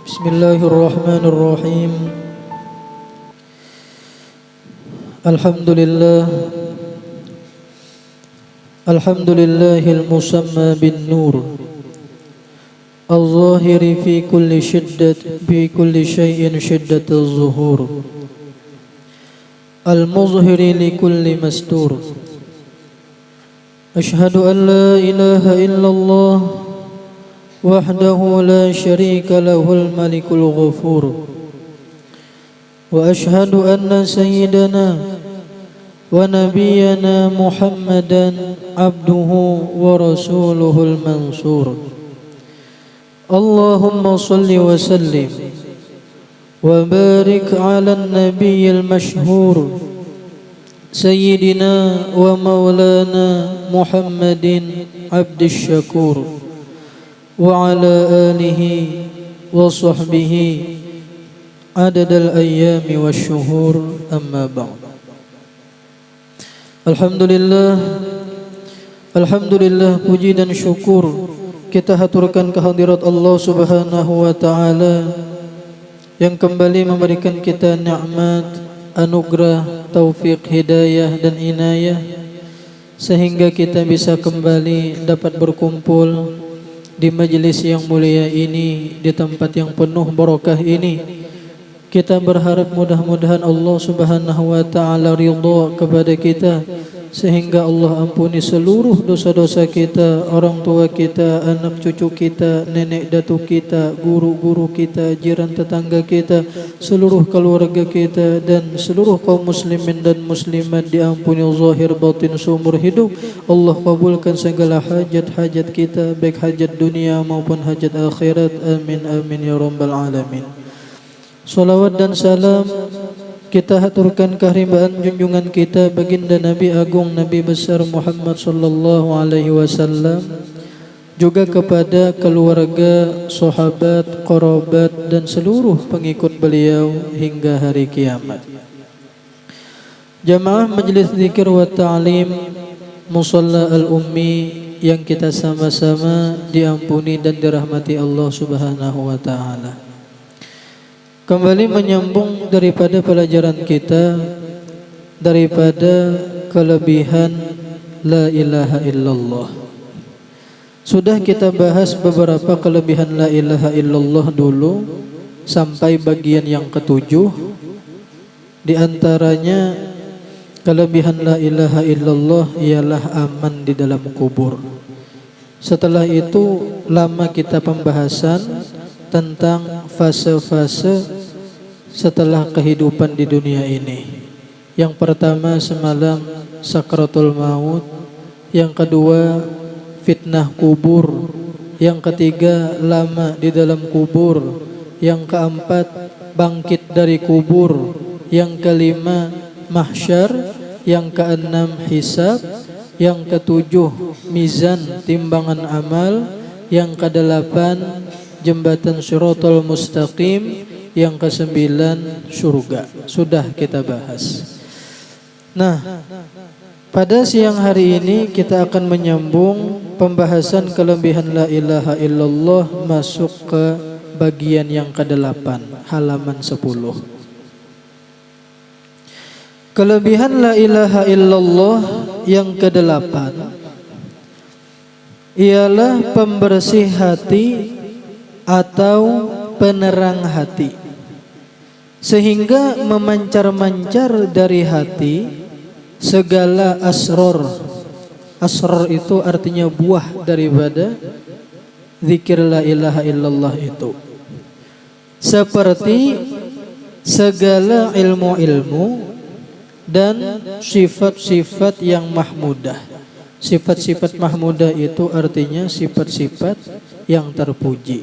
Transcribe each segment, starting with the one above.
Bismillahirrahmanirrahim. Alhamdulillah. Alhamdulillahil musamma bin nur, al-zahiri fi kulli shay'in shiddatul zuhur, al-muzhiri li kulli mastur. Ashhadu an la ilaha illallah wahdahu la syarika lahul malikul ghafur, wa ashhadu anna sayyidana wa nabiyyana Muhammadan abduhu wa rasuluhul mansur. Allahumma salli wa sallim wa barik ala nabiyyil mashhur sayyidina wa maulana Muhammadin abdish syakur wa ala alihi wa sahbihi adadal ayyami wasyuhur, amma ba'd. Alhamdulillah, puji dan syukur kita haturkan kehadirat Allah Subhanahu wa taala yang kembali memberikan kita nikmat, anugerah, taufik, hidayah dan inayah sehingga kita bisa kembali dapat berkumpul di majelis yang mulia ini, di tempat yang penuh barakah ini. Kita berharap mudah-mudahan Allah Subhanahu wa taala ridha kepada kita sehingga Allah ampuni seluruh dosa-dosa kita, orang tua kita, anak cucu kita, nenek datuk kita, guru-guru kita, jiran tetangga kita, seluruh keluarga kita dan seluruh kaum muslimin dan muslimat diampuni zahir batin seumur hidup. Allah kabulkan segala hajat-hajat kita, baik hajat dunia maupun hajat akhirat. Amin amin ya rabbal alamin. Salawat dan salam kita haturkan kehormatan junjungan kita baginda Nabi Agung Nabi besar Muhammad sallallahu alaihi wasallam, juga kepada keluarga, sahabat, kerabat dan seluruh pengikut beliau hingga hari kiamat. Jamaah Majelis Zikir wa Ta'lim Musalla Al-Ummi yang kita sama-sama diampuni dan dirahmati Allah Subhanahu wa taala. Kembali menyambung daripada pelajaran kita daripada kelebihan la ilaha illallah. Sudah kita bahas beberapa kelebihan la ilaha illallah dulu sampai bagian yang ketujuh. Di antaranya kelebihan la ilaha illallah ialah aman di dalam kubur. Setelah itu lama kita pembahasan tentang fase-fase setelah kehidupan di dunia ini. Yang pertama semalam sakratul maut, yang kedua fitnah kubur, yang ketiga lama di dalam kubur, yang keempat bangkit dari kubur, yang kelima mahsyar, yang keenam hisab, yang ketujuh mizan timbangan amal, yang kedelapan jembatan Shiratal Mustaqim, yang kesembilan surga. Sudah kita bahas. Nah, pada siang hari ini kita akan menyambung pembahasan kelebihan la ilaha illallah masuk ke bagian yang ke-8, halaman 10. Kelebihan la ilaha illallah yang ke-8 ialah pembersih hati atau penerang hati, sehingga memancar-mancar dari hati segala asrar. Asrar itu artinya buah daripada zikir la ilaha illallah itu, seperti segala ilmu-ilmu dan sifat-sifat yang mahmudah. Sifat-sifat mahmudah itu artinya sifat-sifat yang terpuji.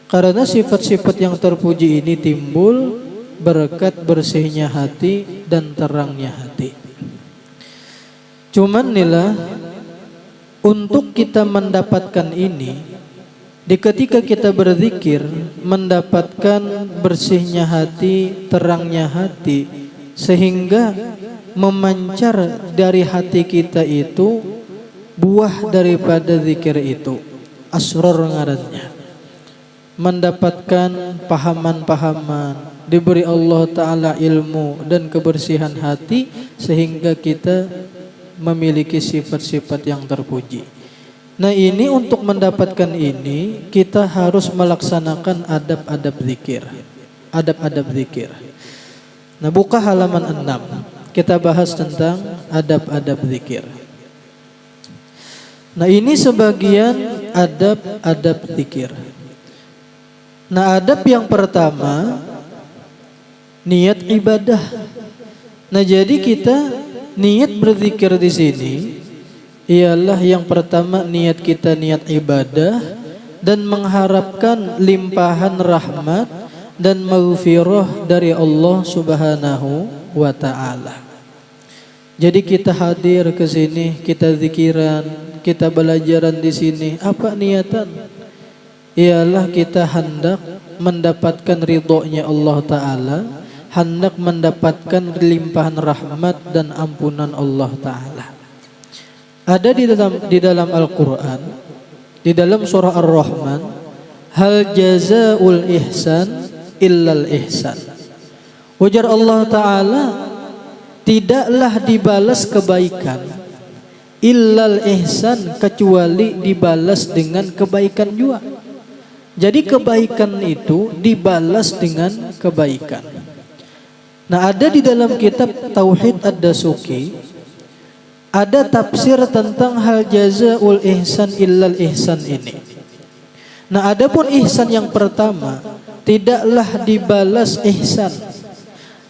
Karena sifat-sifat yang terpuji ini timbul berkat bersihnya hati dan terangnya hati. Cuman nila untuk kita mendapatkan ini, di ketika kita berzikir mendapatkan bersihnya hati, terangnya hati, sehingga memancar dari hati kita itu buah daripada zikir itu, asrar ngarannya. mendapatkan pahaman-pahaman, diberi Allah Ta'ala ilmu dan kebersihan hati sehingga kita memiliki sifat-sifat yang terpuji. Nah ini untuk mendapatkan ini kita harus melaksanakan adab-adab zikir. Adab-adab zikir. Nah buka halaman 6. Kita bahas tentang adab-adab zikir. Nah ini sebagian adab-adab zikir. Nah adab yang pertama niat ibadah. Nah jadi kita niat berzikir di sini ialah yang pertama niat kita niat ibadah dan mengharapkan limpahan rahmat dan maghfirah dari Allah Subhanahu wa Ta'ala. Jadi kita hadir ke sini, kita zikiran, kita belajaran di sini. Apa niatan? Ialah kita hendak mendapatkan ridhonya Allah Ta'ala, hendak mendapatkan limpahan rahmat dan ampunan Allah Ta'ala. Ada di dalam Al-Quran, di dalam surah Ar-Rahman, hal jazaul ihsan illal ihsan. Ujar Allah Ta'ala, tidaklah dibalas kebaikan illal ihsan, kecuali dibalas dengan kebaikan juga. Jadi kebaikan itu dibalas dengan kebaikan. Nah ada di dalam kitab Tauhid Ad-Dasuki ada tafsir tentang hal jazaul ihsan illal ihsan ini. Nah adapun ihsan yang pertama tidaklah dibalas ihsan.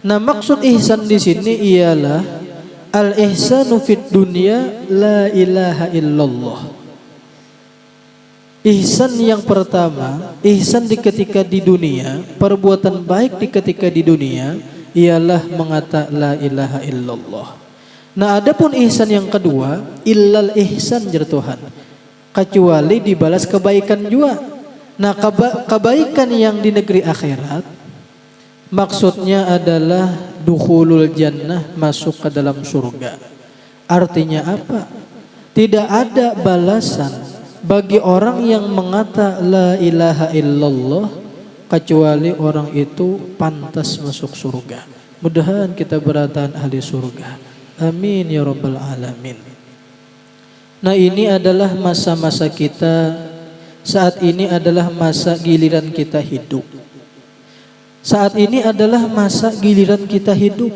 Nah maksud ihsan di sini ialah al ihsanu fid dunya la ilaha illallah. Ihsan yang pertama, ihsan ketika di dunia, perbuatan baik ketika di dunia ialah mengata la ilaha illallah. Nah adapun ihsan yang kedua, illal ihsan jar Tuhan, kecuali dibalas kebaikan juga. Nah kebaikan yang di negeri akhirat maksudnya adalah dukhulul jannah, masuk ke dalam surga. Artinya apa? Tidak ada balasan bagi orang yang mengata la ilaha illallah kecuali orang itu pantas masuk surga. Mudah-mudahan kita beratan ahli surga. Amin ya rabbal alamin. Nah ini adalah masa-masa kita. Saat ini adalah masa giliran kita hidup. Saat ini adalah masa giliran kita hidup.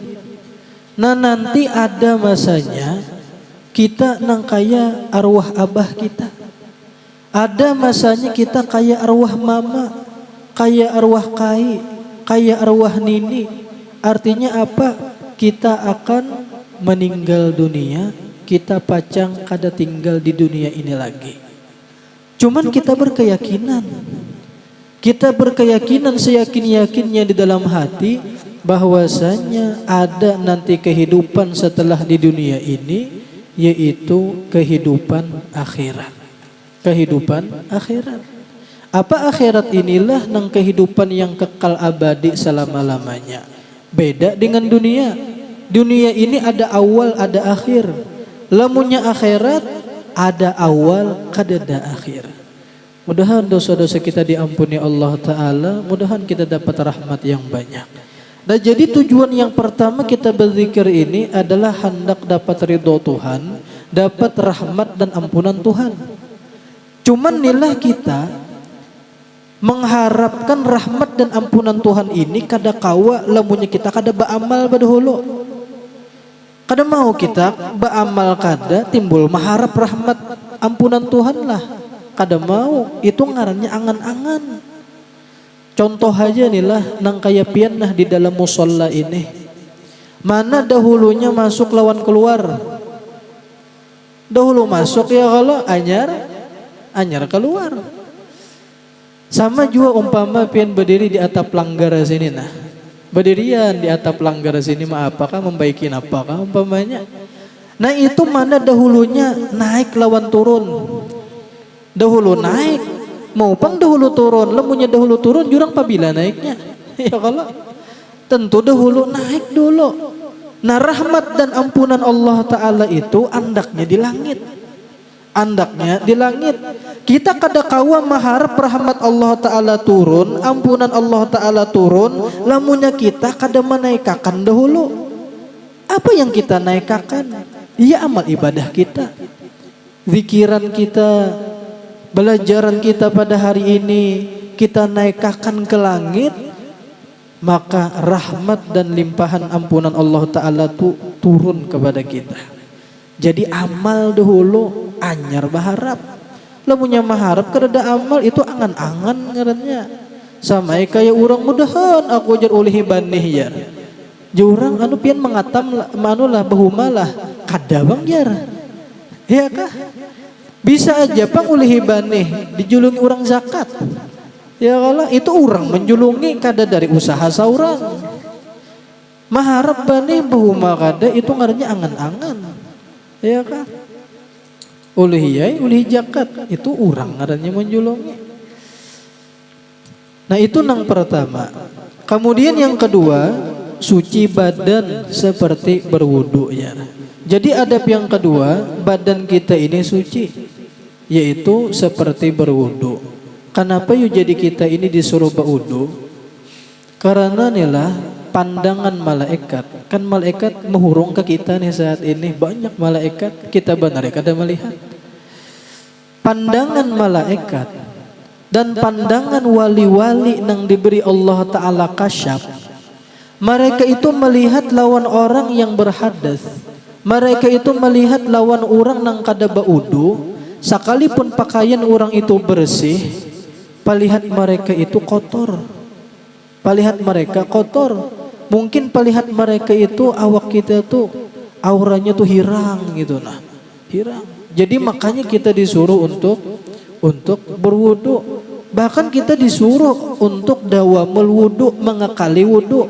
Nah nanti ada masanya kita nang kaya arwah abah kita. Ada masanya kita kaya arwah mama, kaya arwah kai, kaya arwah nini. Artinya apa? Kita akan meninggal dunia, kita pacang kada tinggal di dunia ini lagi. Cuman kita berkeyakinan seyakin-yakinnya di dalam hati bahwasanya ada nanti kehidupan setelah di dunia ini, yaitu kehidupan akhirat. Kehidupan akhirat. Apa akhirat inilah nang kehidupan yang kekal abadi selama-lamanya. Beda dengan dunia. Dunia ini ada awal, ada akhir. Lamunnya akhirat ada awal, kada akhir. Mudahan dosa-dosa kita diampuni Allah Ta'ala. Mudahan kita dapat rahmat yang banyak. Nah jadi tujuan yang pertama kita berzikir ini adalah hendak dapat ridho Tuhan, dapat rahmat dan ampunan Tuhan. Cuman nilah kita mengharapkan rahmat dan ampunan Tuhan ini kada kawa lamunnya kita kada beramal badahulu. Kada mau kita beramal kada timbul mengharap rahmat ampunan Tuhan lah. Kada mau, itu ngarannya angan-angan. Contoh aja nih lah nang kaya pian nah di dalam musola ini. Mana dahulunya masuk lawan keluar. Dahulu masuk ya kalau anyar keluar. Sama juga umpama pian berdiri di atap langgar sini nah. Berdirian di atap langgar sini mah apakah membaikin apakah umpamanya. Nah itu mana dahulunya naik lawan turun. Dahulu naik, mau pang dahulu turun. Lemunya dahulu turun jurang pabila naiknya. Ya kalau tentu dahulu naik dulu. Nah rahmat dan ampunan Allah Ta'ala itu andaknya di langit. Andaknya di langit. Kita kada kawa maharap rahmat Allah Ta'ala turun, ampunan Allah Ta'ala turun, lamunnya kita kada menaikakan dahulu. Apa yang kita naikakan? Iya amal ibadah kita, zikiran kita, belajaran kita pada hari ini kita naikakan ke langit, maka rahmat dan limpahan ampunan Allah Ta'ala turun kepada kita. Jadi amal dahulu anyar berharap. Lamunnya maharap kerada amal itu angan-angan ngarannya. Sama kayak orang mudahan aku ajar oleh banih ya. Jurang anu pian mengatam manulah bahumalah kada bang jar. Ya kah? Bisa aja pang oleh banih dijulungi orang zakat. Ya kalau itu orang menjulungi kada dari usaha saurang. Maharap banih bahuma kada itu ngarannya angan-angan. Ya kah? Ulih zakat itu orang ngarannya menjulungi. Nah itu yang pertama. Kemudian yang kedua, suci badan seperti berwudu ya. Jadi adab yang kedua, badan kita ini suci, yaitu seperti berwudu. Kenapa yuk jadi kita ini disuruh berwudu? Karena inilah pandangan malaikat. Kan malaikat menghurung ke kita nih saat ini, banyak malaikat kita benar kada melihat. Pandangan malaikat dan pandangan wali-wali yang diberi Allah Ta'ala kasyaf, mereka itu melihat lawan orang yang berhadas. Mereka itu melihat lawan orang yang kada baudu, sekalipun pakaian orang itu bersih, palihat mereka itu kotor. Palihat mereka kotor. Mungkin palihat mereka itu awak kita tuh auranya tuh hirang gitu nah. Hirang. Jadi makanya kita disuruh untuk berwudu. Bahkan kita disuruh untuk dawamul wudu, mengakali wudu.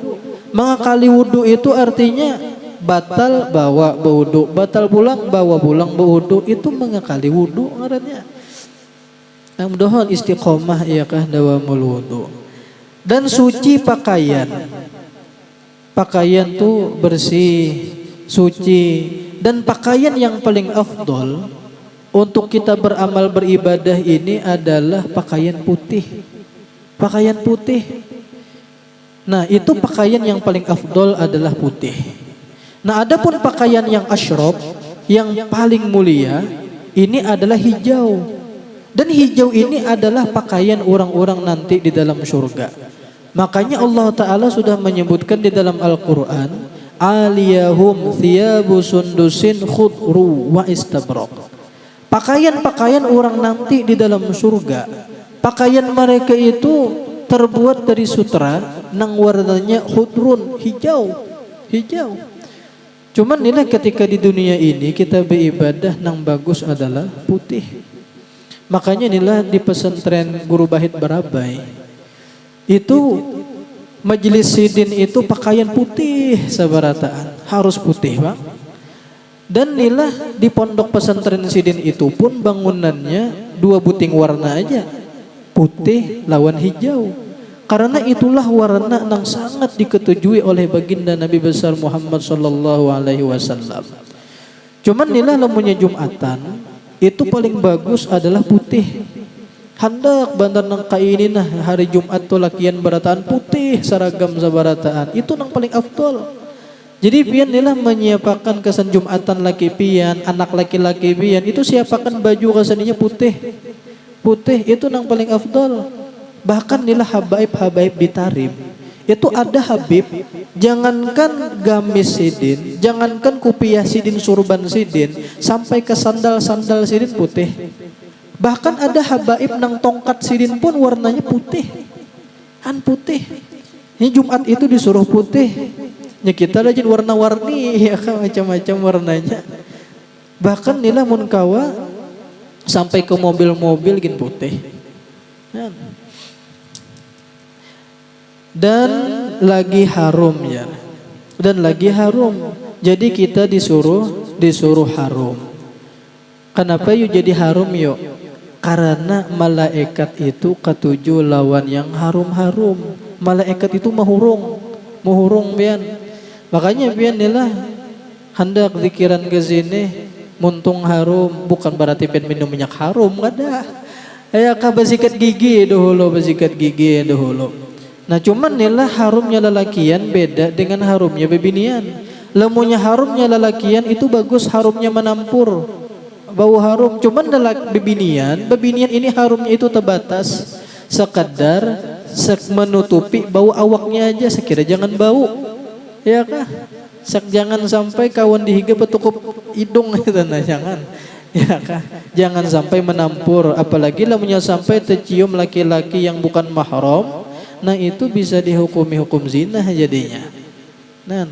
Mengakali wudu itu artinya batal bawa berwudu, batal pulang bawa pulang berwudu, itu mengakali wudu ngarannya. Mudah-mudahan istiqomah ya kah dawamul wudu. Dan suci pakaian. Pakaian tuh bersih, suci, dan pakaian yang paling afdol untuk kita beramal beribadah ini adalah pakaian putih. Pakaian putih. Nah, itu pakaian yang paling afdol adalah putih. Nah, adapun pakaian yang asyraf, yang paling mulia, ini adalah hijau. Dan hijau ini adalah pakaian orang-orang nanti di dalam surga. Makanya Allah Ta'ala sudah menyebutkan di dalam Al-Quran, aliyahum thiyabu sundusin khudru wa istabraq. Pakaian-pakaian orang nanti di dalam surga, pakaian mereka itu terbuat dari sutra nang warnanya khudrun, hijau. Cuman nilai ketika di dunia ini kita beribadah nang bagus adalah putih. Makanya nilai di pesantren Guru Bahid Barabai itu majelis sidin itu pakaian putih sabarataan, harus putih bang. Dan nilai di pondok pesantren sidin itu pun bangunannya dua buting warna aja, putih lawan hijau. Karena itulah warna yang sangat diketujui oleh baginda Nabi besar Muhammad sallallahu alaihi wasallam. Cuman nilai lamunnya Jumatan itu paling bagus adalah putih. Hendak bandar nang kaini nah hari Jumat tuh lakian barataan putih seragam sabarataan, itu nang paling afdol. Jadi pian nila menyiapkan kesan Jumatan laki pian, anak laki-laki pian itu siapakan baju kesaninya putih. Putih itu nang paling afdol. Bahkan nila habaib ditarim. Itu ada habib, jangankan gamis sidin, jangankan kupiah sidin, surban sidin, sampai ke sandal-sandal sidin putih. Bahkan ada habaib nang tongkat sidin pun warnanya putih. Putih. Ini Jumat itu disuruh putih. Ya kita rajin warna-warni ya kan, macam-macam warnanya. Bahkan nila mun kawa sampai ke mobil-mobil gin putih. Dan lagi harum ya. Dan lagi harum. Jadi kita disuruh harum. Kenapa yuk jadi harum yuk? Karena malaikat itu ketujuh lawan yang harum-harum. Malaikat itu mahurung pian. Makanya pian nila hendak zikiran ke sini muntung harum, bukan berarti pian minum minyak harum, ada. Ya kah basikat gigi dahulu, basikat gigi dahulu. Nah cuman nila harumnya lelakian beda dengan harumnya bebinian. Lemunya harumnya lelakian itu bagus harumnya menampur bau harum. Cuman bebinian ini harumnya itu terbatas, sekadar menutupi bau awaknya aja, sekira jangan bau. Ya kah? Jangan sampai kawan dihiga petukup hidung itu, nah jangan. Ya kah? Jangan sampai menampur, apalagi lamunya sampai tercium laki-laki yang bukan mahram, nah itu bisa dihukumi hukum zina jadinya. Nah,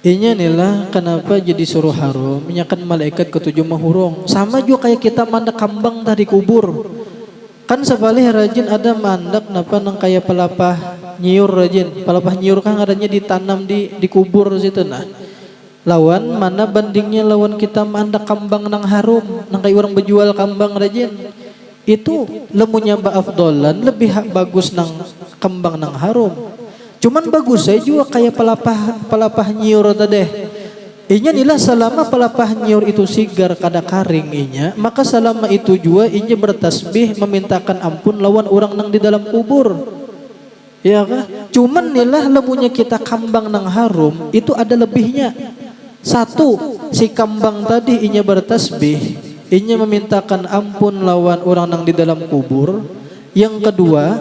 inya inilah kenapa jadi suruh harum, menyakan malaikat ketujuh mahurung. Sama juga kayak kita mandak kambang tadi kubur. Kan sebalik rajin ada mandak napa nang kayak pelapah nyiur rajin. Pelapah nyiur kan adanya ditanam di kubur situ nah. Lawan mana bandingnya lawan kita mandak kambang nang harum, nang kayak orang berjual kambang rajin. Itu lemunya afdolan lebih bagus nang kambang nang harum. Cuman bagus saya juga kayak pelapah nyiur tadi. Inya nila selama pelapah nyiur itu sigar kada karing inya, maka selama itu juga inya bertasbih memintakan ampun lawan orang nang di dalam kubur. Ya kah? Cuman nila lemunya kita kambang nang harum itu ada lebihnya. Satu, si kambang tadi inya bertasbih, inya memintakan ampun lawan orang nang di dalam kubur. Yang kedua,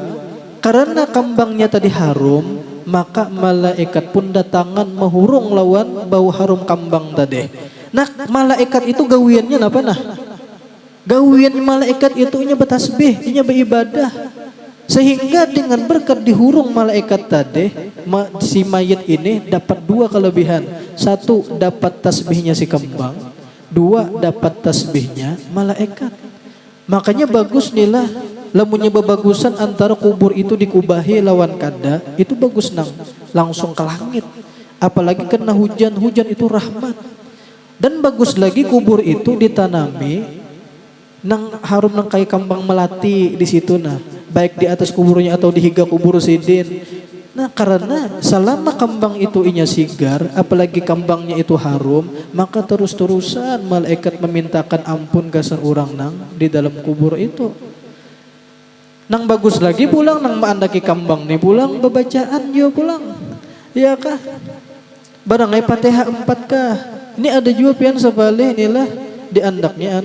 karena kambangnya tadi harum, maka malaikat pun datangan mahurung lawan bau harum kambang tadi. Nah, malaikat itu gawiannya apa nah? Gawian malaikat itu inya bertasbih, inya beribadah. Sehingga dengan berkat dihurung malaikat tadi, si mayit ini dapat dua kelebihan. Satu, dapat tasbihnya si kambang. Dua, dapat tasbihnya malaikat. Makanya bagus nilah lamunnya bebagusan antara kubur itu dikubahi lawan kada, itu bagus nang langsung ke langit. Apalagi kena hujan itu rahmat. Dan bagus lagi kubur itu ditanami nang harum nang kayak kambang melati di situ nah, baik di atas kuburnya atau di higa kubur sidin. Nah karena selama kambang itu inya sigar, apalagi kambangnya itu harum, maka terus-terusan malaikat memintakan ampun ke seorang nang di dalam kubur itu. Nang bagus lagi pulang nang maandaki kambang nih pulang bebacaan juga pulang. Iya kah? Barangai Fatihah 4 kah? Ini ada juga pian sebalik inilah diandaknya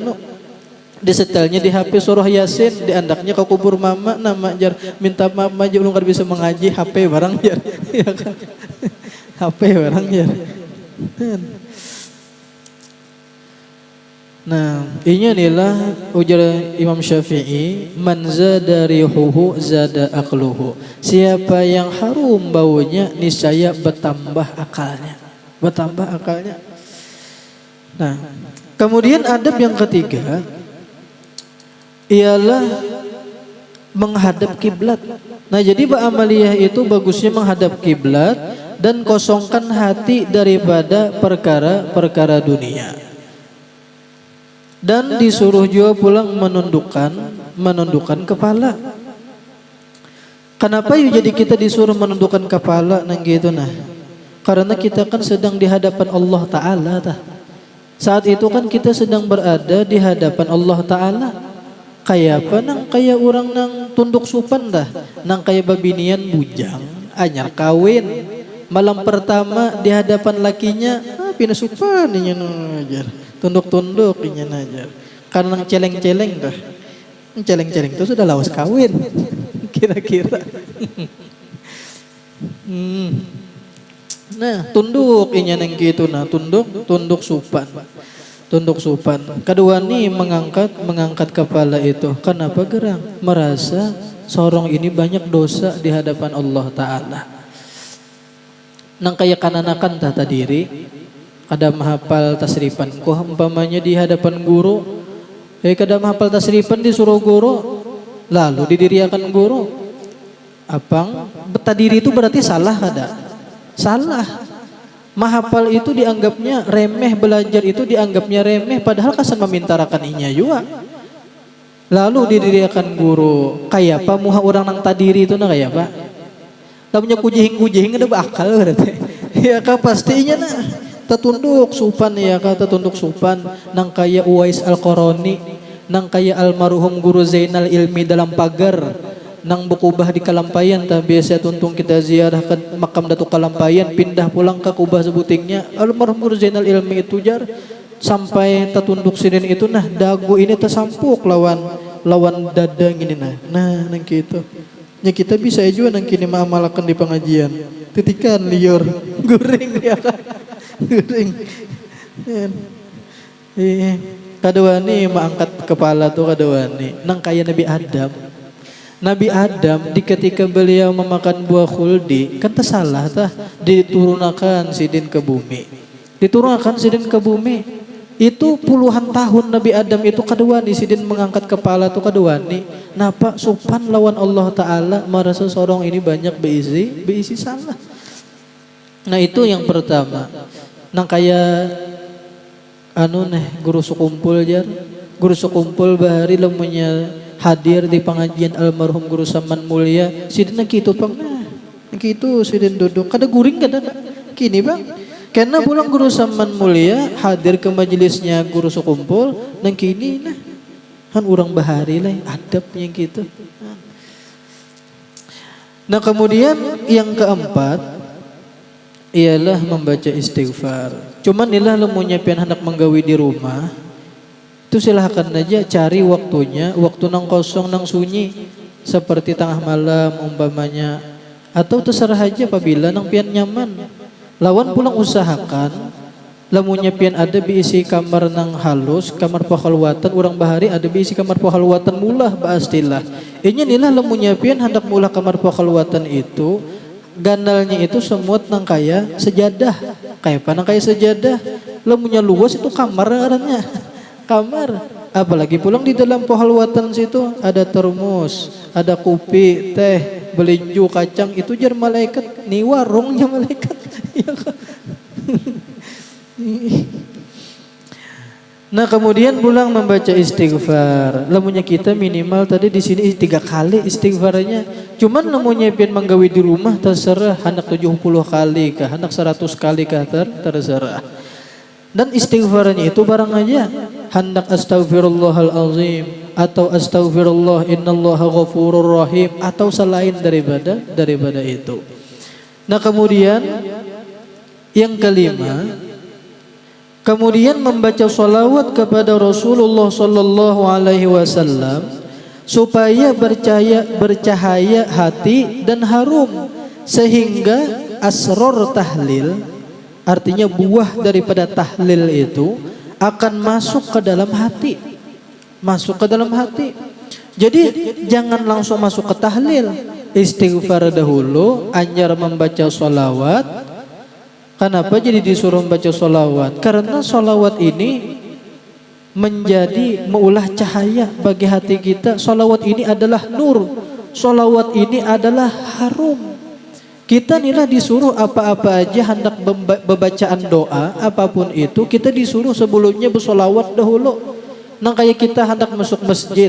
disetelnya di HP surah Yasin, diandaknya ke kubur mama nama jar minta maaf aja ulun kada bisa mengaji HP barang jar. Iya kah? HP barang jar. Nah, inya inilah ujar Imam Syafi'i, man zada rihuhu zada aqluhu. Siapa yang harum baunya niscaya bertambah akalnya. Bertambah akalnya. Nah, kemudian adab yang ketiga ialah menghadap kiblat. Nah, jadi ba'amaliyah itu bagusnya menghadap kiblat dan kosongkan hati daripada perkara-perkara dunia. Dan disuruh juga pulang menundukkan kepala. Kenapa jadi kita disuruh menundukkan kepala nang gitu nah? Karena kita kan sedang di hadapan Allah Ta'ala tah. Saat itu kan kita sedang berada di hadapan Allah Ta'ala. Kayak apa nang kayak orang nang tunduk supan dah, nang kayak babinian bujang anyar kawin malam pertama di hadapan lakinya pina supan inya najar tunduk-tunduk inya najar karena nang celeng-celeng dah. Celeng-celeng itu sudah lawas kawin kira-kira. Nah tunduk inya nang gitu nah, tunduk supan. Tunduk supan. Kedua nih mengangkat kepala itu. Kenapa gerang? Merasa seorang ini banyak dosa di hadapan Allah Ta'ala. Nang kayak kananakan tata diri, kada menghafal tasrifan. Kok umpamanya di hadapan guru, kada menghafal tasrifan disuruh guru, lalu didiriakan guru. Apang betadiri itu berarti salah kada? Salah. Mahapal itu dianggapnya remeh, belajar itu dianggapnya remeh, padahal kasan memintarakan inya juga. Lalu didiriakan guru, kayak apa muha orang nang tadiri itu nah kayak apa? Lamunya kujihing ada bakal berarti. Ya kah pastinya nah. Tertunduk supan ya kah tertunduk supan nang kayak Uwais Al-Qarani. nang kaya almarhum guru Zainal Ilmi dalam pagar nang bukubah di Kalampayan tah biasa tuntung kita ziarah ke makam Datuk Kalampayan pindah pulang ke kubah sebutingnya almarhum guru Zainal Ilmi itu jar sampai tatunduk sinin itu nah dagu ini tersampuk lawan dadang ini nah nang gitu nya kita bisa juga nang kini maamalakan di pengajian titikan liur guring ya kan guring kadawani mengangkat kepala tuh kadawani nang kaya Nabi Adam di ketika beliau memakan buah khuldi kan salah tah diturunkan sidin ke bumi itu puluhan tahun Nabi Adam itu kadawani sidin mengangkat kepala tuh kadawani napa sopan lawan Allah Ta'ala merasa sorong ini banyak beisi salah. Nah itu yang pertama nang kaya guru sukumpul bahari lamunya hadir di pengajian almarhum guru Saman Mulia sidin kitu pang kitu sidin duduk kada guring kada kini bang karena pulang guru Saman Mulia hadir ke majelisnya guru sukumpul nang kini kan orang bahari lah adabnya gitu. Nah kemudian yang keempat ialah membaca istighfar. Cuman inilah lemunya pian hendak menggawi di rumah itu silahkan aja cari waktunya, waktu nang kosong nang sunyi seperti tengah malam umpamanya atau terserah aja apabila nang pian nyaman. Lawan pulang usahakan lamunnya pian ada diisi kamar nang halus, kamar pahalwatan orang bahari ada diisi kamar pahalwatan mulah baastilah. Inya nilah lamunnya pian hendak mulah kamar pahalwatan itu gandalnya itu semut nang kaya sejadah. Kayak panang kaya sejadah. Lamunnya luas itu kamar arahnya. Kamar apalagi pulang di dalam pahalwatan situ ada termos, ada kopi, teh, belinju, kacang itu jar malaikat ni warungnya malaikat. Nah kemudian pulang membaca istighfar. Lamunya kita minimal tadi di sini 3 kali istighfarnya. Cuman lamunya pian menggawi di rumah terserah hendak 70 kali kah, hendak 100 kali kah terserah. Dan istighfarnya itu barang aja hendak astaghfirullahalazim atau astaghfirullah innallaha ghafurur rahim atau selain daripada itu. Nah kemudian yang kelima, kemudian membaca sholawat kepada Rasulullah sallallahu alaihi wasallam supaya bercahaya hati dan harum sehingga asror tahlil artinya buah daripada tahlil itu akan masuk ke dalam hati. Masuk ke dalam hati. Jadi jangan langsung masuk ke tahlil. Istighfar dahulu, anjar membaca sholawat. Kenapa jadi disuruh membaca sholawat? Karena sholawat ini menjadi meulah cahaya bagi hati kita. Sholawat ini adalah nur. Sholawat ini adalah harum. Kita nilah disuruh apa-apa aja hendak bacaan doa apapun itu kita disuruh sebelumnya bersolawat dahulu. Nang kayak kita hendak masuk masjid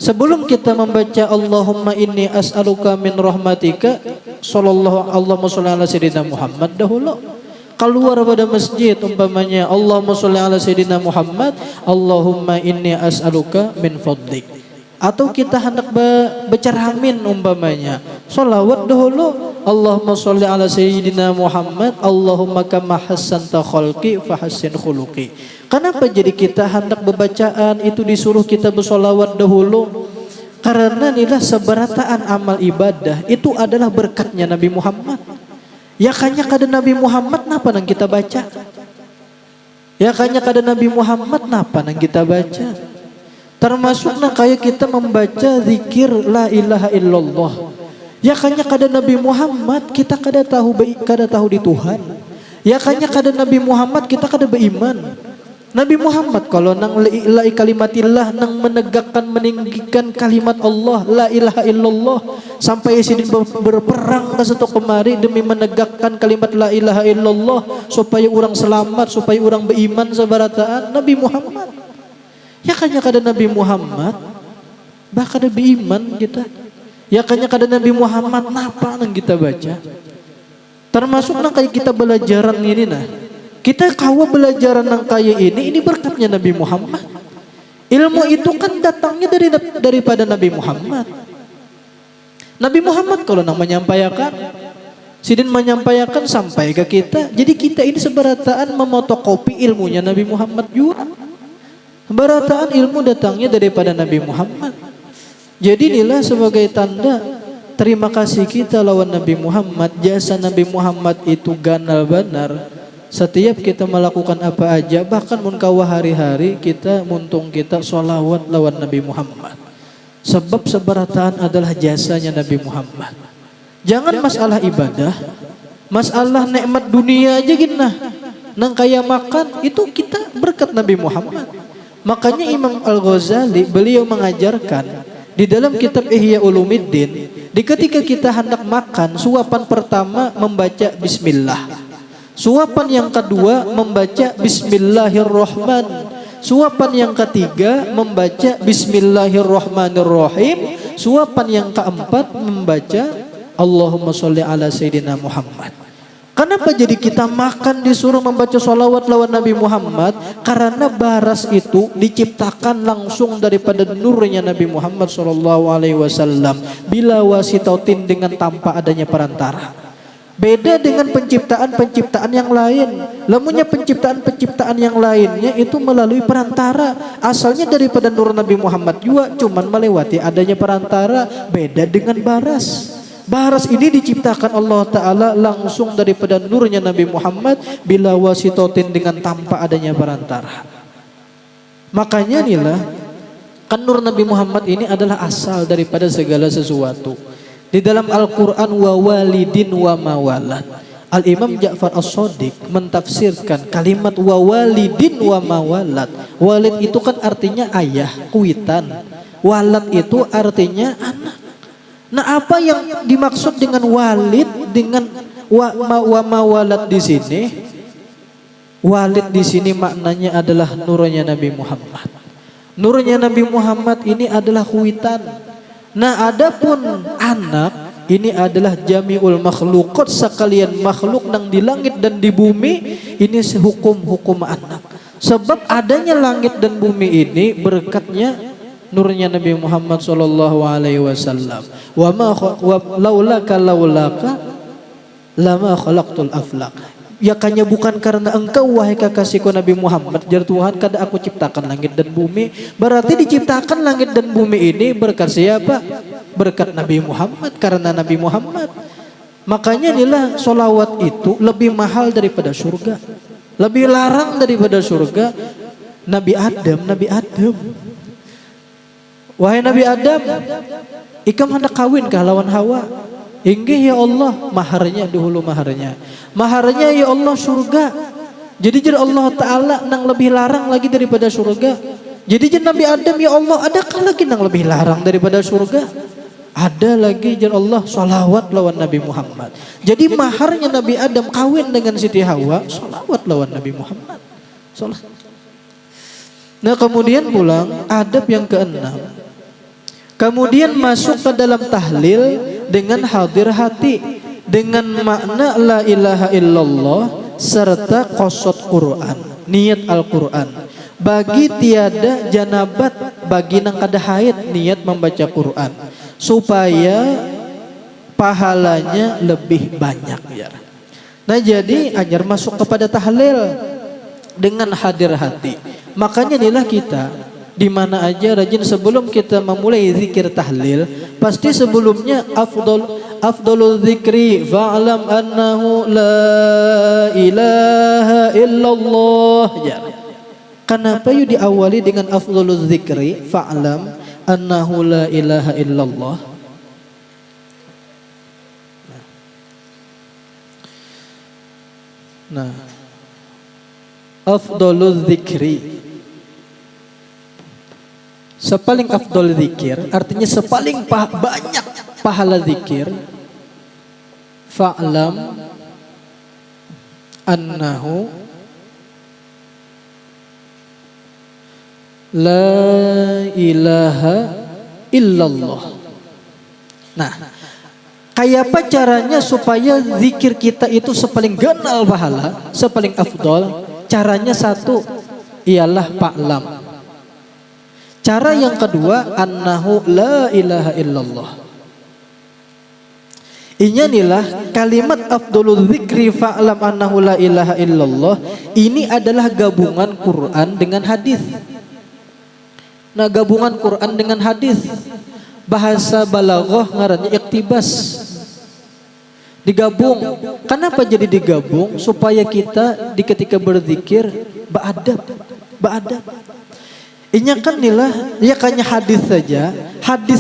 sebelum kita membaca Allahumma inni as'aluka min rahmatika Allahumma sholli ala sayyidina Muhammad dahulu. Keluar pada masjid umpamanya Allahumma sholli ala sayyidina Muhammad Allahumma inni as'aluka min fadlik. Atau kita hendak bercerhamin umpamanya sholawat dahulu Allahumma sholli ala sayyidina Muhammad Allahumma kama hassanta khalqi fahassin khuluqi. Kenapa jadi kita hendak berbacaan itu disuruh kita bersolawat dahulu? Karena inilah seberataan amal ibadah itu adalah berkatnya Nabi Muhammad. Ya kanya kada Nabi Muhammad napa nang kita baca? Ya kanya kada Nabi Muhammad napa nang kita baca? Termasuk nang kayak kita membaca zikir la ilaha illallah. Ya kanya kada Nabi Muhammad kita kada tahu di Tuhan. Ya kanya kada Nabi Muhammad kita kada beriman. Nabi Muhammad kalau nang la kalimatillah nang menegakkan meninggikan kalimat Allah la ilaha illallah sampai sidin berperang ke satu kemari demi menegakkan kalimat la ilaha illallah supaya orang selamat supaya orang beriman sabarataan Nabi Muhammad. Ya kanya kada Nabi Muhammad bahkan beriman kita. Ya kanya kada Nabi Muhammad napa nang kita baca. Termasuk nang kayak kita belajaran ini nah. Kita kawa belajaran nang kaya ini berkatnya Nabi Muhammad. Ilmu itu kan datangnya daripada Nabi Muhammad. Nabi Muhammad kalau nang menyampaikan, sidin menyampaikan sampai ke kita. Jadi kita ini seberataan memotokopi ilmunya Nabi Muhammad juga. Seberataan ilmu datangnya daripada Nabi Muhammad. Jadi inilah sebagai tanda terima kasih kita lawan Nabi Muhammad. Jasa Nabi Muhammad itu ganal benar. Setiap kita melakukan apa aja, bahkan munkawah hari-hari kita muntung kita sholawat lawan Nabi Muhammad. Sebab seberataan adalah jasanya Nabi Muhammad. Jangan masalah ibadah, masalah nikmat dunia aja gina. Nang kaya makan itu kita berkat Nabi Muhammad. Makanya Imam Al-Ghazali beliau mengajarkan di dalam kitab Ihya Ulumuddin, di ketika kita hendak makan, suapan pertama membaca bismillah. Suapan yang kedua membaca bismillahirrahman. Suapan yang ketiga membaca bismillahirrahmanirrahim. Suapan yang keempat membaca Allahumma sholli ala sayyidina Muhammad. Kenapa jadi kita makan disuruh membaca sholawat lawan Nabi Muhammad? Karena baras itu diciptakan langsung daripada nurnya Nabi Muhammad SAW bila wasitotin dengan tanpa adanya perantara. Beda dengan penciptaan yang lain. Lamunya penciptaan yang lainnya itu melalui perantara. Asalnya daripada nur Nabi Muhammad juga, cuman melewati adanya perantara. Beda dengan baras. Baras ini diciptakan Allah Ta'ala langsung daripada nurnya Nabi Muhammad bila wasitotin dengan tanpa adanya perantara. Makanya inilah kan nur Nabi Muhammad ini adalah asal daripada segala sesuatu. Di dalam Al-Quran wa walidin wa mawalad, Al-Imam Ja'far As-Shadiq mentafsirkan kalimat wa walidin wa mawalad. Walid itu kan artinya ayah, kuitan. Walad itu artinya anak. Nah, apa yang dimaksud dengan walid dengan wa mawalad di sini? Walid di sini maknanya adalah nurnya Nabi Muhammad. Nurnya Nabi Muhammad ini adalah kuitan. Nah, adapun anak ini adalah jami'ul makhluqat, sekalian makhluk nang di langit dan di bumi ini sehukum-hukum anak. Sebab adanya langit dan bumi ini berkatnya nurnya Nabi Muhammad sallallahu alaihi wasallam. Wa ma laulaka lama khalaqtul aflaq. Ya kanya bukan karena engkau wahai kekasihku Nabi Muhammad, jar Tuhan kada aku ciptakan langit dan bumi. Berarti diciptakan langit dan bumi ini berkat siapa? Berkat Nabi Muhammad, karena Nabi Muhammad. Makanya inilah solawat itu lebih mahal daripada surga, lebih larang daripada surga. Nabi Adam. Wahai Nabi Adam, ikam hendak kawin kah lawan Hawa? Inggih ya Allah, maharnya dahulu maharnya. Maharnya ya Allah surga. Jadi Allah Ta'ala nang lebih larang lagi daripada surga. Jadi Nabi Adam ya Allah, adakah lagi nang lebih larang daripada surga? Ada lagi Allah salawat lawan Nabi Muhammad. Jadi maharnya Nabi Adam kawin dengan Siti Hawa, salawat lawan Nabi Muhammad. Salat. Nah, kemudian pulang adab yang keenam. Kemudian masuk ke dalam tahlil dengan hadir hati, dengan makna la ilaha illallah serta qasad Quran, niat Al-Quran. Bagi tiada janabat, bagi nang kada haid niat membaca Quran supaya pahalanya lebih banyak ya. Nah, jadi ajar masuk kepada tahlil dengan hadir hati. Makanya inilah kita di mana aja rajin sebelum kita memulai zikir tahlil, pasti sebelumnya afdalul zikri fa'lam annahu la ilaha illallah ya. Kenapa yuk diawali dengan afdalul zikri fa'lam annahu la ilaha illallah? Nah, afdalul zikri, sepaling afdol zikir artinya sepaling banyak pahala zikir. Fa'lam annahu la ilaha illallah. Nah, kayak apa caranya supaya zikir kita itu sepaling ganal pahala, sepaling afdol? Caranya satu, ialah fa'lam. Cara yang kedua, annahu la ilaha illallah. Inilah kalimat afdhalul dzikri fa'lam annahu la ilaha illallah. Ini adalah gabungan Quran dengan hadis. Nah, gabungan Quran dengan hadis. Bahasa balaghah ngarannya iktibas. Digabung. Kenapa jadi digabung? Supaya kita di ketika berzikir beradab. Ini kan nilah ya kayaknya hadis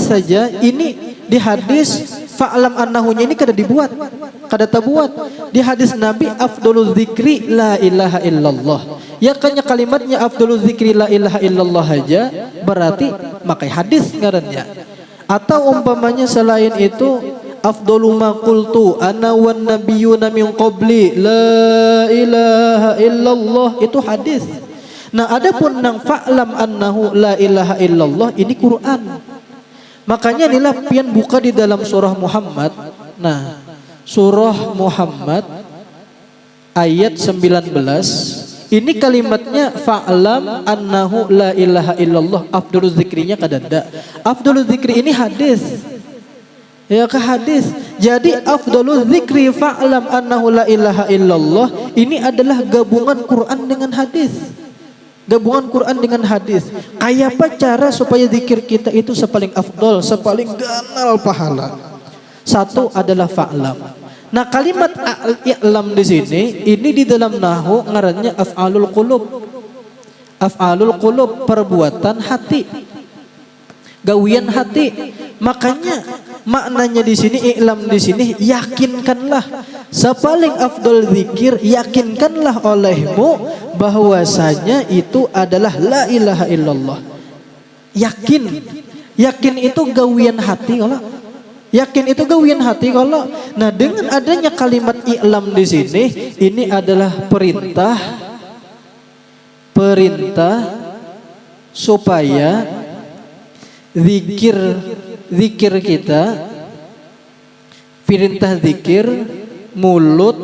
saja ini di hadis fa'lam annahunya ini kada tabuat di hadis Nabi afdhalul dzikri la ilaha illallah. Ya kayaknya kalimatnya afdhalul dzikri la ilaha illallah aja berarti makai hadis ngarannya. Atau umpamanya selain itu afdalu ma qultu ana wan nabiyyuna min qabli la ilaha illallah itu hadis. Nah, adapun nang fa'lam annahu la ilaha illallah ini Quran. Makanya inilah pian buka di dalam surah Muhammad. Nah, surah Muhammad ayat 19 ini kalimatnya fa'lam annahu la ilaha illallah. Afdhalul zikrinya kadada. Afdhalul zikri ini hadis. Ya ke hadis. Jadi afdhalul zikri fa'lam annahu la ilaha illallah ini adalah gabungan Quran dengan hadis. Gabungan Quran dengan hadis. Kayak apa cara supaya zikir kita itu sepaling afdol, sepaling ganal pahala? Satu adalah fa'lam. Nah, kalimat i'lam di sini ini di dalam nahwu ngarannya af'alul qulub. Af'alul qulub, perbuatan hati. Gawian hati. Makanya maknanya di sini i'lam di sini yakinkanlah. Sepaling afdol zikir yakinkanlah olehmu bahwasanya itu adalah la ilaha illallah. Yakin itu gawian hati kalau. Yakin itu gawian hati kalau. Nah, dengan adanya kalimat i'lam di sini ini adalah perintah supaya zikir kita, perintah zikir mulut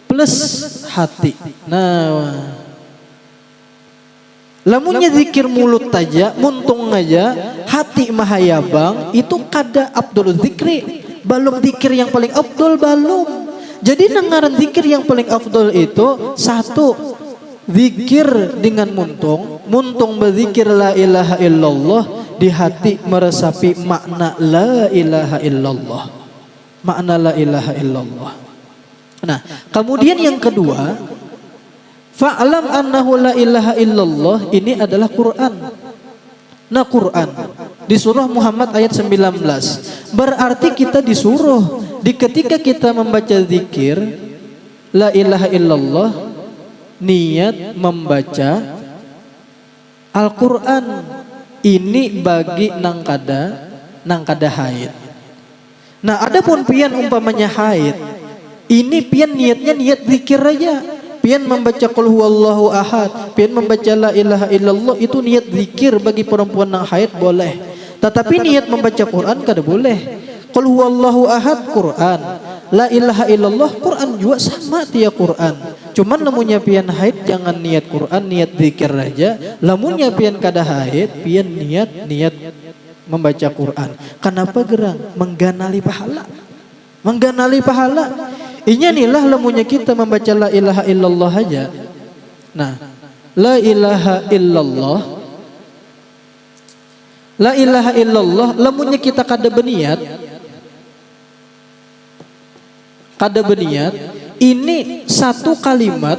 plus hati. Nah, lamunnya zikir mulut aja, muntung aja, hati mahayabang itu kada afdhalul zikri. Belum zikir yang paling afdol belum. Jadi dengaran zikir yang paling afdol itu satu zikir dengan muntung berzikir la ilaha illallah di hati meresapi makna la ilaha illallah. Makna la ilaha illallah. Nah, kemudian yang kedua, fa'lam annahu la ilaha illallah ini adalah Quran. Nah, Quran di surah Muhammad ayat 19. Berarti kita disuruh di ketika kita membaca zikir la ilaha illallah niat membaca Al-Quran. Ini bagi nang kada haid. Nah, adapun pian umpamanya haid, ini pian niatnya niat zikir aja. Pian membaca qul huwallahu ahad, pian membaca la ilaha illallah itu niat zikir bagi perempuan nang haid boleh. Tetapi niat membaca Quran kada boleh. Qul huwallahu ahad Quran, la ilaha illallah Quran juga sama dia Quran. Cuman lamunnya pian haid jangan niat Quran, niat zikir aja. Lamunnya pian kada haid, pian niat membaca Quran. Kenapa gerang? Mengganali pahala. Inya inilah lamunnya kita membaca la ilaha illallah aja. Nah, la ilaha illallah lamunnya kita kada beniat ini satu kalimat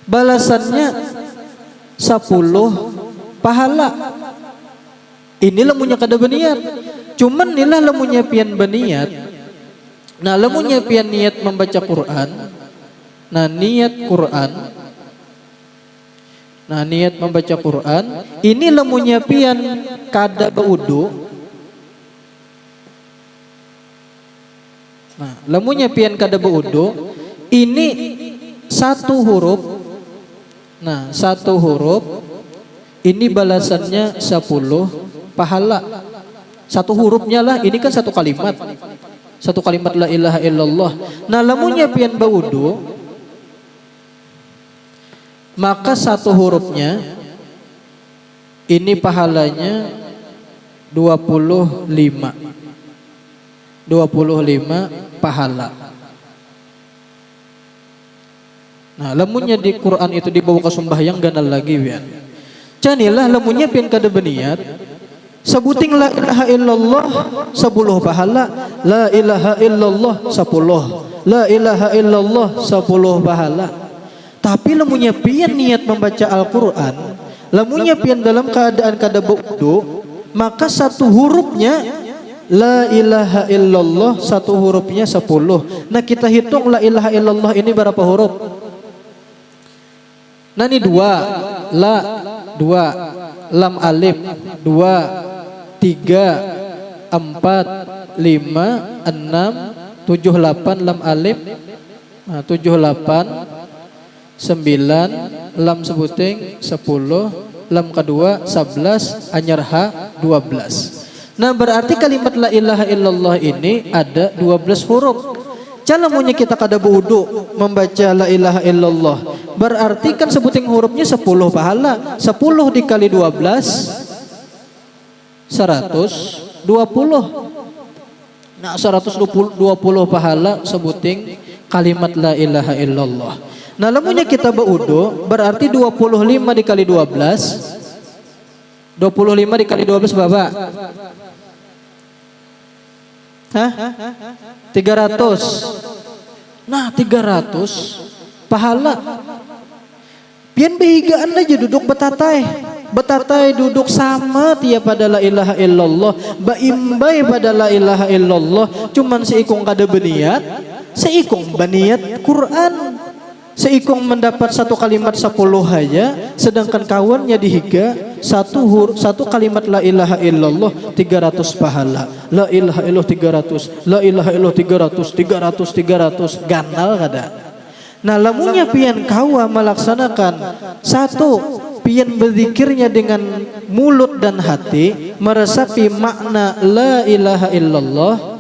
balasannya 10 pahala. Ini lamunnya kada beniat. Cuman inilah lamunnya pian beniat. Nah, lamunnya pian niat membaca Quran. Nah, niat membaca Quran. Ini lamunnya pian kada baudu. Nah, lamunnya pian kada baudu. Ini satu huruf. Nah, satu huruf. Ini balasannya 10 pahala. Satu hurufnya lah, ini kan satu kalimat. Satu kalimat la ilaha illallah. Nah, lamunnya pian baudu, maka satu hurufnya Ini pahalanya 25 pahala. Nah, lamunnya di Quran itu dibawa ke sembahyang ganal lagi pian. Canilah lamunnya pian kada beniat sebuting la ilaha illallah 10 pahala, la ilaha illallah 10, la ilaha illallah 10 pahala. Tapi lamunnya pian niat membaca Al-Qur'an, lamunnya pian dalam keadaan kada wudu, maka satu hurufnya la ilaha illallah, satu hurufnya 10. Nah, kita hitung la ilaha illallah ini berapa huruf? Nah, ini 2, la 2, lam alif 2, 3, 4, 5, 6, 7, 8 lam alif, 7, 8, 9 lam sebuting 10, lam kedua 11, anyar ha 12. Nah, berarti kalimat la ilaha illallah ini ada 12 huruf. Calamunya kita kada wudu membaca la ilaha illallah, berarti kan sebuting hurufnya 10 pahala. 10 dikali 12 120. Nah, 120 pahala sebuting kalimat la ilaha illallah. Nah, lamunnya kita wudu berarti 25 dikali 12. 25 dikali 12 berapa? Hah? 300. Nah, 300 pahala. Pian behigaan aja duduk betatai duduk sama tiap pada la ilaha illallah, baimbai pada la ilaha illallah, cuman seikung kada beniat, seikung beniat Quran, seikung mendapat satu kalimat 10 aja, sedangkan kawannya dihiga satu kalimat la ilaha illallah 300 pahala, la ilaha illallah 300, la ilaha illallah 300 ganal kada. Nah, lamunnya pian kawa melaksanakan satu, pian berzikirnya dengan mulut dan hati, meresapi makna la ilaha illallah.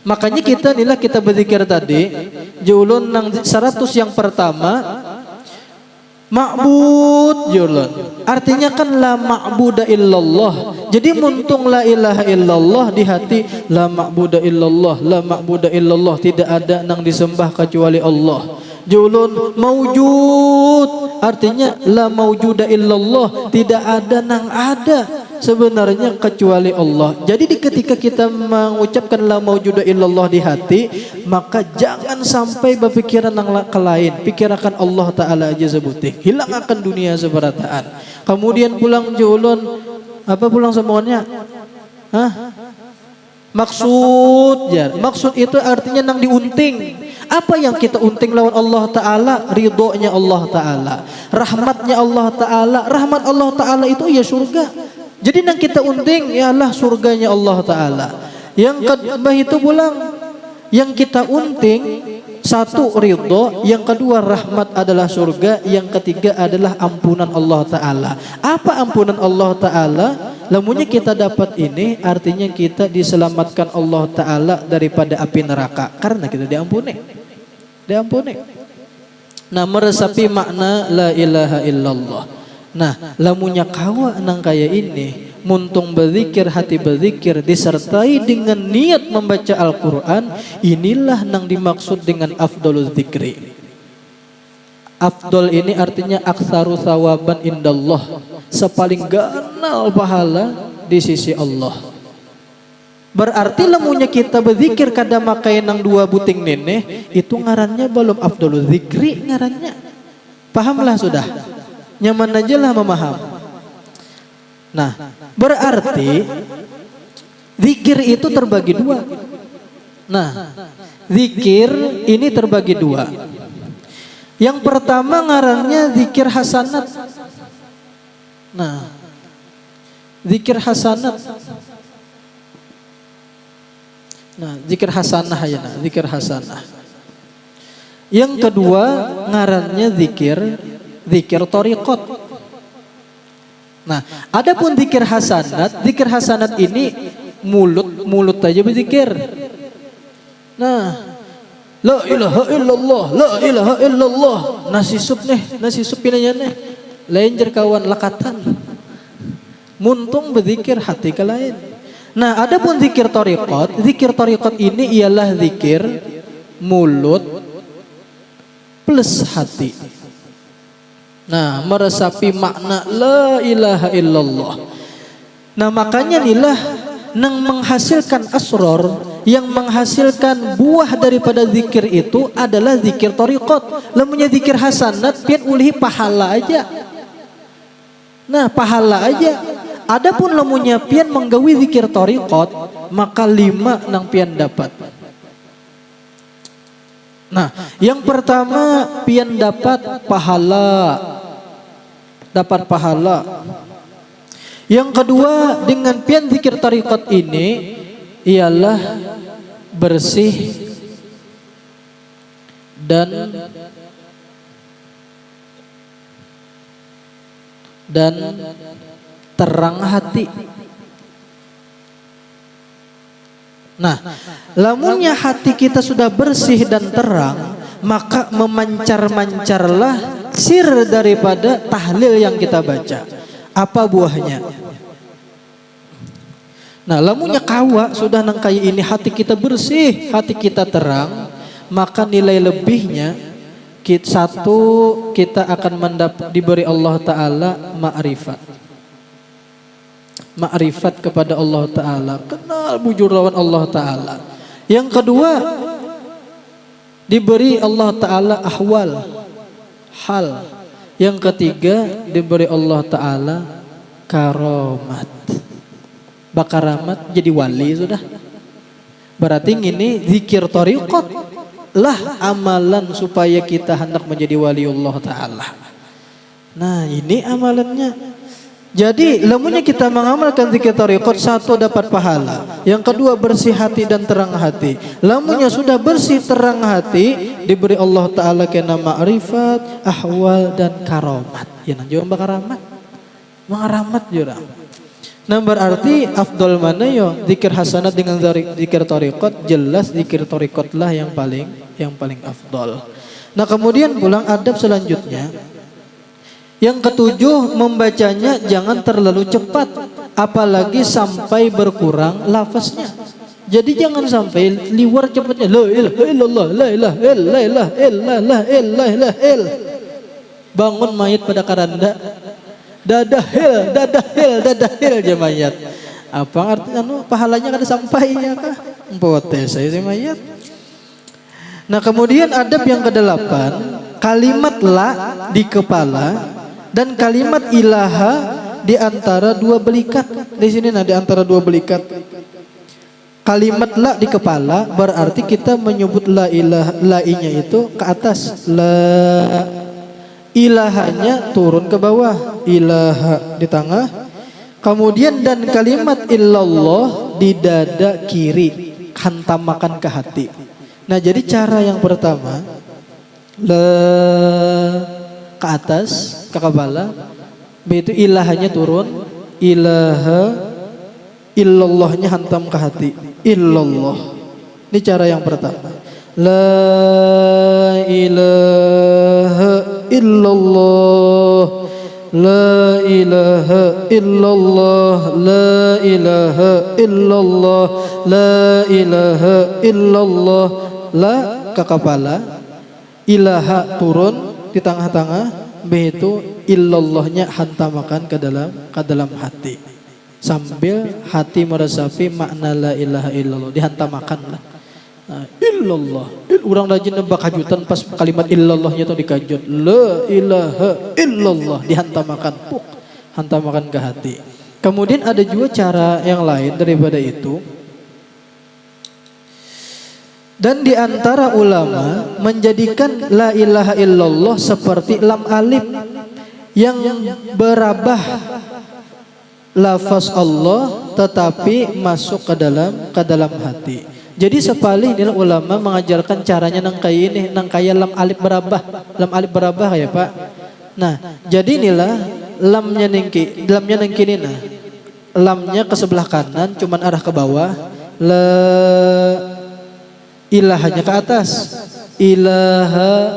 Makanya kita berzikir tadi, julun nang 100 yang pertama ma'bud julun. Artinya kan la ma'buda illallah. Jadi muntung la ilaha illallah di hati, la ma'buda illallah, la ma'buda illallah, tidak ada nang disembah kecuali Allah. Julun maujud, artinya la maujuda illallah, tidak ada nang ada sebenarnya kecuali Allah. Jadi ketika kita mengucapkan la maujuda illallah di hati, maka jangan sampai berpikiran nang ke lain, pikirkan Allah Ta'ala aja sebuting, hilang akan dunia seberataan. Kemudian pulang julun, apa pulang semuanya? Hah? Maksud ya, maksud itu artinya nang diunting. Apa yang kita unting lawan Allah Ta'ala? Ridhonya Allah Ta'ala, rahmatnya Allah Ta'ala. Rahmat Allah Ta'ala itu ya surga. Jadi nang kita unting ialah surganya Allah Ta'ala. Yang kedua itu pulang, yang kita unting satu ridho, yang kedua rahmat adalah surga, yang ketiga adalah ampunan Allah Ta'ala. Apa ampunan Allah Ta'ala? Lamunnya kita dapat ini, artinya kita diselamatkan Allah Ta'ala daripada api neraka karena kita diampuni. Nah, meresapi makna la ilaha illallah. Nah, lamunnya kawa nang kaya ini, muntung berzikir, hati berzikir disertai dengan niat membaca Al-Quran, inilah nang dimaksud dengan afdolul zikri. Afdol ini artinya aktsaru thawaban indallah, sepaling ganal pahala di sisi Allah. Berarti lamunya kita berzikir kada makai nang 2 buting neneh, itu ngarannya belum afdolul zikri ngarannya. Pahamlah sudah, nyaman aja lah memaham. Nah, berarti zikir itu terbagi 2. Nah, zikir ini terbagi 2. Yang pertama ngarannya zikir hasanat. Nah, zikir hasanat. Nah, zikir hasanah ya, nah, zikir hasanah. Yang kedua ngarannya zikir thariqat. Nah, adapun zikir hasanat ini mulut aja berzikir. Nah, la ilaha illallah, la ilaha illallah. Nasi sup pinanya nih. Lain jer kawan lekatan. muntung berzikir hati ke lain. Nah, adapun zikir tariqat ini ialah zikir mulut plus hati. Nah, meresapi makna la ilaha illallah. Nah, makanya inilah yang menghasilkan asror, yang menghasilkan buah daripada zikir itu adalah zikir tariqat. Lamunnya zikir hasanat pian ulihi pahala aja. Nah, pahala aja. Adapun lamunnya pian menggawi zikir tariqat, maka 5 nang pian dapat. Nah, yang pertama pian dapat pahala. Dapat pahala. Yang kedua, dengan pian zikir tariqat ini ialah bersih dan terang hati. Nah, lamunnya hati kita sudah bersih dan terang, maka memancar-mancarlah sir daripada tahlil yang kita baca. Apa buahnya? Nah, lamunnya kawa sudah nang kayak ini, hati kita bersih, hati kita terang, maka nilai lebihnya satu, kita akan diberi Allah Ta'ala ma'rifat. Ma'rifat kepada Allah Ta'ala, kenal bujur lawan Allah Ta'ala. Yang kedua, diberi Allah Ta'ala ahwal, hal. Yang ketiga, diberi Allah Ta'ala karomat. Bakaramat jadi wali sudah. Berarti ini zikir tariqat lah amalan supaya kita hendak menjadi wali Allah Ta'ala. Nah, ini amalannya. Jadi lamunnya kita mengamalkan zikir tariqat, satu dapat pahala, yang kedua bersih hati dan terang hati. Lamunnya sudah bersih terang hati, diberi Allah Ta'ala kena ma'rifat, ahwal dan karomat. Ya nang jurang bakaramat, mengaramat jurang. Nah, berarti afdol mana yo zikir hasanat dengan zikir tariqat? Jelas zikir tariqat lah yang paling afdol. Nah, kemudian pulang adab selanjutnya. Yang ketujuh, membacanya jangan terlalu cepat, apalagi sampai berkurang lafaznya. Jadi jangan sampai liwar cepatnya. La ilaha illallah, la ilaha illallah. Bangun mayat pada karanda. Dadahil je mayat. Apa artinya? Pahalanya kada sampai ya kah? Empotes saya si mayat. Nah, kemudian adab yang ke-8, kalimat la di kepala dan kalimat ilaha di antara dua belikat. Di sini di antara dua belikat. Kalimat la di kepala berarti kita menyebut la ilaha, la-nya itu ke atas. La ilahanya turun ke bawah, ilaha di tengah. Kemudian dan kalimat illallah di dada kiri, hantam ke hati. Nah, jadi cara yang pertama, la ke atas, ke kepala, begitu ilahanya turun, ilaha, illallahnya hantam ke hati, illallah. Ini cara yang pertama. La ilaha illallah, la ilaha illallah, la ilaha illallah, la ilaha illallah. La ke kepala, ilaha turun di tengah-tengah, begitu illallahnya hantamakan ke dalam hati, sambil hati meresapi makna la ilaha illallah, dihantamakan lah. Nah, illallah, orang rajin nebak kajutan pas kalimat illallahnya itu dikajut, la ilaha illallah dihantamakan, hantamakan ke hati. Kemudian ada juga cara yang lain daripada itu. Dan di antara ulama menjadikan la ilaha illallah seperti lam alif yang berabah lafaz Allah tetapi masuk ke dalam hati. Jadi sepali inilah ulama mengajarkan caranya nang kaya lam alif berabah ya Pak. Nah, jadi inilah lamnya nengki nah. Lamnya ke sebelah kanan cuman arah ke bawah, la ilahanya ke atas, ilaha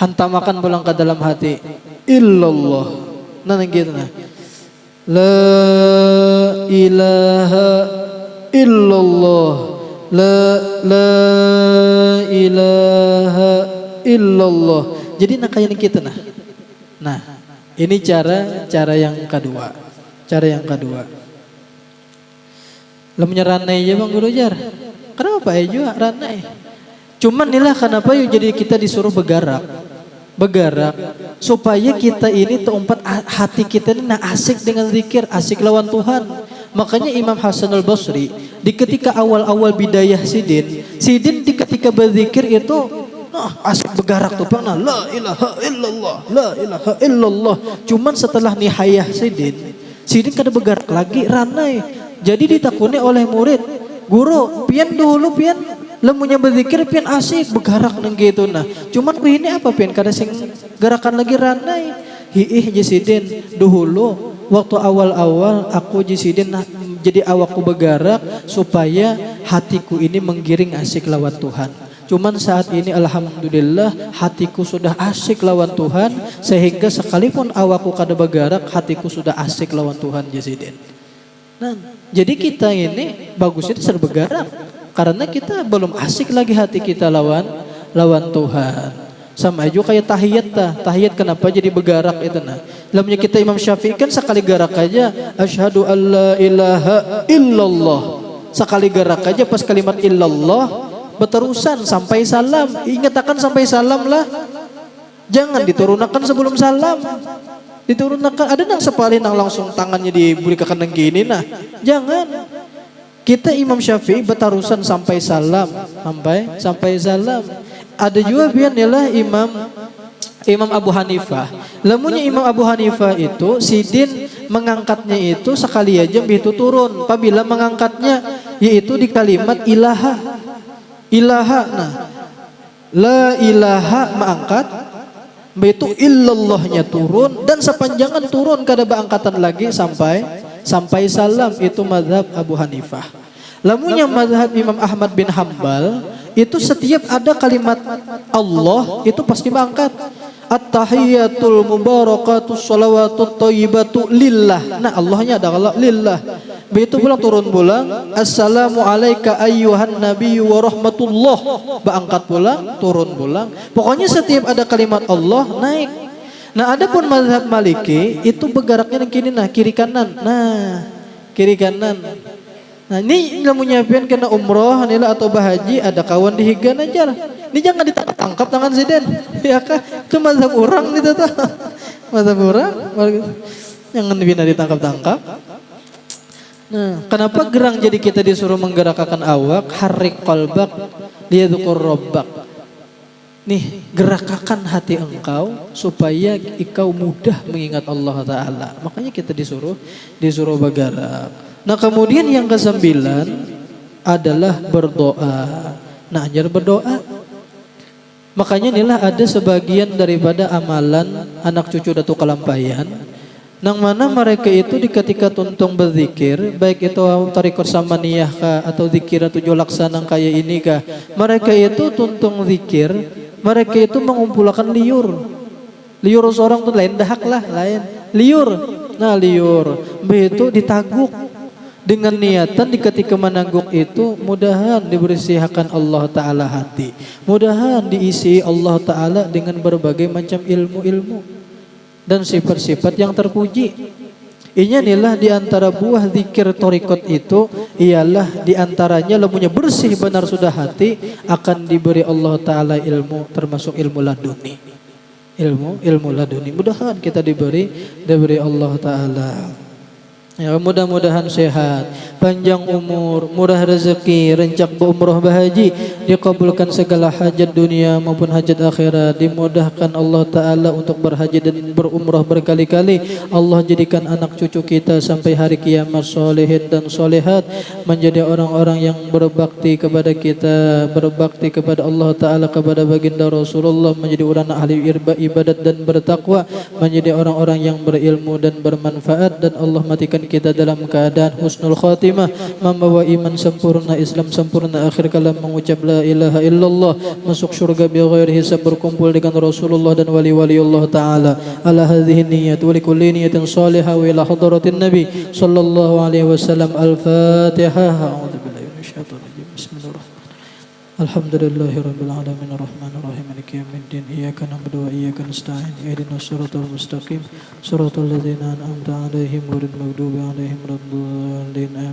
hantamakan pulang ke dalam hati, illallah. Nah gitu nah. La ilaha illallah. La ilaha illallah. Jadi nak kayak kita nah. Nah, ini cara yang kedua. Cara yang kedua. Lemnya ranai aja Bang Guru Jar. Kenapa ya juga ranai? Cuman inilah kenapa yuk jadi kita disuruh bergerak supaya kita ini terumpat hati kita ini nah asik dengan zikir, asik lawan Tuhan. Makanya Imam Hasan al-Basri di ketika awal-awal bidayah Sidin di ketika berzikir itu asik bergerak tuh Bang. Nah, la ilaha illallah, la ilaha illallah. Cuman setelah nihayah Sidin kada bergerak lagi ranai. Jadi ditakuni oleh murid, guru, pian dulu pian lemunya berzikir pian asik bergerak nang gitu nah. Cuman ini apa pian kada sing gerakan lagi ranai. Hiih Sidin dahulu waktu awal-awal aku Sidin nah, jadi awakku bergerak supaya hatiku ini menggiring asik lawan Tuhan. Cuman saat ini alhamdulillah hatiku sudah asik lawan Tuhan sehingga sekalipun awakku kada bergerak hatiku sudah asik lawan Tuhan Sidin. Nah, jadi kita ini bagusnya itu bergerak karena kita belum asik lagi hati kita lawan Tuhan. Sama aja kayak tahiyat kenapa jadi bergerak itu nah. Lamanya kita Imam Syafi'i kan sekali gerak aja asyhadu alla ilaha illallah. Sekali gerak aja pas kalimat illallah berterusan sampai salam. Ingat akan sampai salam lah. Jangan diturunkan sebelum salam. Diturunkan ada nang sepalin nang langsung tangannya diberi ke kanang gini nah. Jangan. Kita Imam Syafi'i bertarusan sampai salam, sampai salam. Ada juga biarlah Imam Abu Hanifah. Lamunya Imam Abu Hanifah itu Sidin mengangkatnya itu sekali aja begitu turun. Apabila mengangkatnya yaitu di kalimat ilaha. Nah. La ilaha mengangkat itu illallahnya turun dan sepanjangan turun kada berangkatan lagi sampai salam. Itu mazhab Abu Hanifah. Lamunya mazhab Imam Ahmad bin Hambal itu setiap ada kalimat Allah itu pasti berangkat. At-tahiyatul mubarakatus shalawatut thayyibatu lillah. Nah Allahnya adalah lillah. Begitu pula turun pulang assalamu alayka ayyuhan nabiyyu wa rahmatullah. Berangkat pulang, turun pulang. Pokoknya setiap ada kalimat Allah naik. Nah adapun mazhab Maliki itu bergeraknya gini nah kiri kanan. Nah kiri kanan. Nah ini ilmunya pian kena umroh nila atau bahaji ada kawan dihigan aja lah. Ini jangan ditangkap tangan Sidin. Ya kah? Itu mazhab orang itu tuh. Mazhab orang. Jangan bina ditangkap-tangkap. Nah, kenapa gerang jadi kita disuruh menggerakkan awak, harik qalbak, liyadzukur rabbak. Nih, gerakkan hati engkau supaya engkau mudah mengingat Allah Ta'ala. Makanya kita disuruh bergerak. Nah kemudian yang ke-9 adalah berdoa. Nah ajar berdoa. Makanya inilah ada sebagian daripada amalan anak cucu Datuk Kalampayan. Nang mana mereka itu di ketika tuntung berzikir, baik itu tarikot samaniyah kah atau zikir 7 laksanang kayak ini kah, mereka itu tuntung zikir, mereka itu mengumpulkan liur seorang tuh lain dahak lah lain liur. Nah liur begitu ditaguk dengan niatan di ketika menangguk itu mudahan dibersihakan Allah Ta'ala hati, mudahan diisi Allah Ta'ala dengan berbagai macam ilmu-ilmu dan sifat-sifat yang terpuji. Inilah diantara buah zikir torikot itu ialah diantaranya lemunya bersih benar sudah hati akan diberi Allah Ta'ala ilmu termasuk ilmu laduni. Ilmu laduni mudahan kita diberi Allah Ta'ala. Ya, mudah-mudahan sehat, panjang umur, murah rezeki, rencak berumrah bahaji, dikabulkan segala hajat dunia maupun hajat akhirat, dimudahkan Allah Ta'ala untuk berhaji dan berumrah berkali-kali. Allah jadikan anak cucu kita sampai hari kiamat solehin dan solehat, menjadi orang-orang yang berbakti kepada kita, berbakti kepada Allah Ta'ala, kepada baginda Rasulullah, menjadi orang ahli ibadat dan bertakwa, menjadi orang-orang yang berilmu dan bermanfaat, dan Allah matikan kita dalam keadaan husnul khatimah. khatimah, membawa iman sempurna, Islam sempurna, akhir kalam mengucap la ilaha illallah, masuk syurga bi ghairi hisab, berkumpul dengan Rasulullah dan wali-wali Allah taala. Ala hadhihi niyyat wa likulli niyatin salihah wa ila hadratin nabi sallallahu alaihi wasallam. Al-Fatihah. A'udzu billahi minasyaitonir rajim. Bismillahirrahmanirrahim. Alhamdulillahi rabbil alamin arrahmanir rahim maliki yaumiddin iyyaka na'budu wa iyyaka nasta'in ihdinas siratal mustaqim siratal ladzina an'amta 'alaihim ghairil maghdubi 'alaihim waladdallin.